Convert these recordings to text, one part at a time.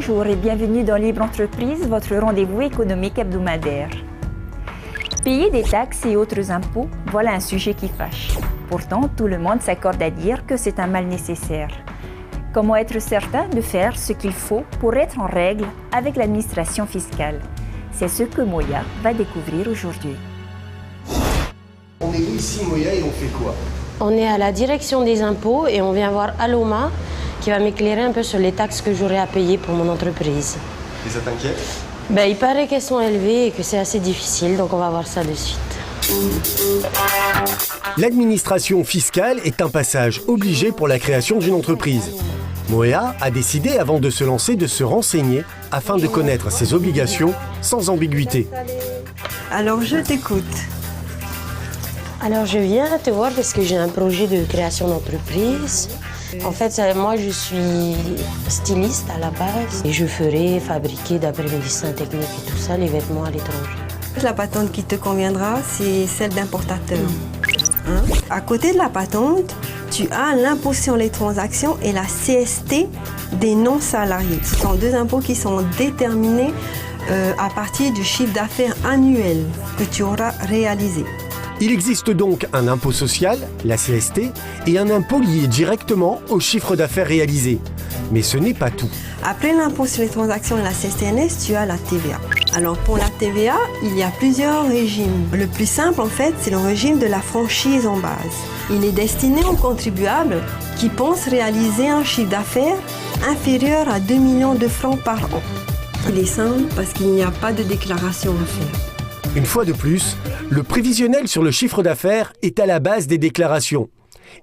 Bonjour et bienvenue dans Libre Entreprise, votre rendez-vous économique hebdomadaire. Payer des taxes et autres impôts, voilà un sujet qui fâche. Pourtant, tout le monde s'accorde à dire que c'est un mal nécessaire. Comment être certain de faire ce qu'il faut pour être en règle avec l'administration fiscale? C'est ce que Moya va découvrir aujourd'hui. On est ici, Moya, et on fait quoi? On est à la direction des impôts et on vient voir Aloma qui va m'éclairer un peu sur les taxes que j'aurai à payer pour mon entreprise. Et ça t'inquiète? Il paraît qu'elles sont élevées et que c'est assez difficile, donc on va voir ça de suite. L'administration fiscale est un passage obligé pour la création d'une entreprise. Moya a décidé, avant de se lancer, de se renseigner afin de connaître ses obligations sans ambiguïté. Alors, je t'écoute. Alors je viens te voir parce que j'ai un projet de création d'entreprise. En fait, moi je suis styliste à la base et je ferai fabriquer d'après mes dessins techniques et tout ça les vêtements à l'étranger. La patente qui te conviendra, c'est celle d'importateur. À côté de la patente, tu as l'impôt sur les transactions et la CST des non-salariés. Ce sont deux impôts qui sont déterminés à partir du chiffre d'affaires annuel que tu auras réalisé. Il existe donc un impôt social, la CST, et un impôt lié directement au chiffre d'affaires réalisé. Mais ce n'est pas tout. Après l'impôt sur les transactions et la CSTNS, tu as la TVA. Alors pour la TVA, il y a plusieurs régimes. Le plus simple en fait, c'est le régime de la franchise en base. Il est destiné aux contribuables qui pensent réaliser un chiffre d'affaires inférieur à 2 millions de francs par an. Il est simple parce qu'il n'y a pas de déclaration à faire. Une fois de plus, le prévisionnel sur le chiffre d'affaires est à la base des déclarations.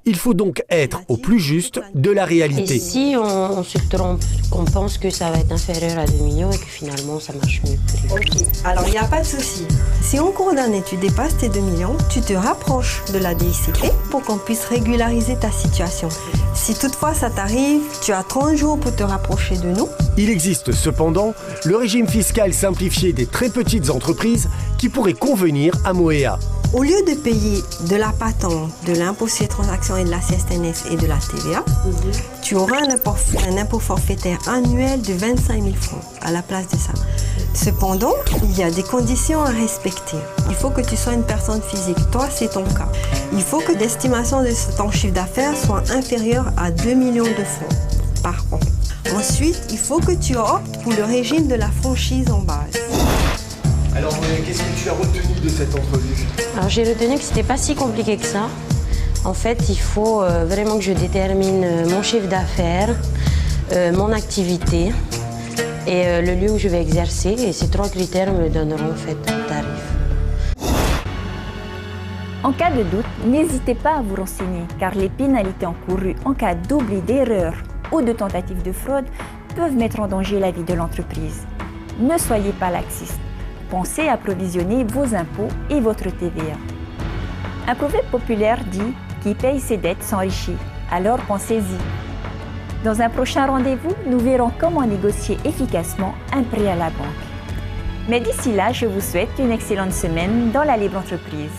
Il faut donc être au plus juste de la réalité. Et si on se trompe, qu'on pense que ça va être inférieur à 2 millions et que finalement ça marche mieux. Ok, alors il n'y a pas de souci. Si en cours d'année tu dépasses tes 2 millions, tu te rapproches de la DICP pour qu'on puisse régulariser ta situation. Si toutefois ça t'arrive, tu as 30 jours pour te rapprocher de nous. Il existe cependant le régime fiscal simplifié des très petites entreprises qui pourrait convenir à Moya. Au lieu de payer de la patente, de l'impôt sur les transactions et de la CSTNS et de la TVA, tu auras un impôt forfaitaire annuel de 25 000 francs à la place de ça. Cependant, il y a des conditions à respecter. Il faut que tu sois une personne physique. Toi, c'est ton cas. Il faut que l'estimation de ton chiffre d'affaires soit inférieure à 2 millions de francs par an. Ensuite, il faut que tu optes pour le régime de la franchise en base. Alors, qu'est-ce que tu as retenu de cette entrevue? Alors j'ai retenu que c'était pas si compliqué que ça. En fait, il faut vraiment que je détermine mon chiffre d'affaires, mon activité et le lieu où je vais exercer. Et ces 3 critères me donneront en fait un tarif. En cas de doute, n'hésitez pas à vous renseigner car les pénalités encourues en cas d'oubli, d'erreur ou de tentative de fraude peuvent mettre en danger la vie de l'entreprise. Ne soyez pas laxiste. Pensez à provisionner vos impôts et votre TVA. Un proverbe populaire dit « Qui paye ses dettes s'enrichit ». Alors pensez-y. Dans un prochain rendez-vous, nous verrons comment négocier efficacement un prêt à la banque. Mais d'ici là, je vous souhaite une excellente semaine dans la libre entreprise.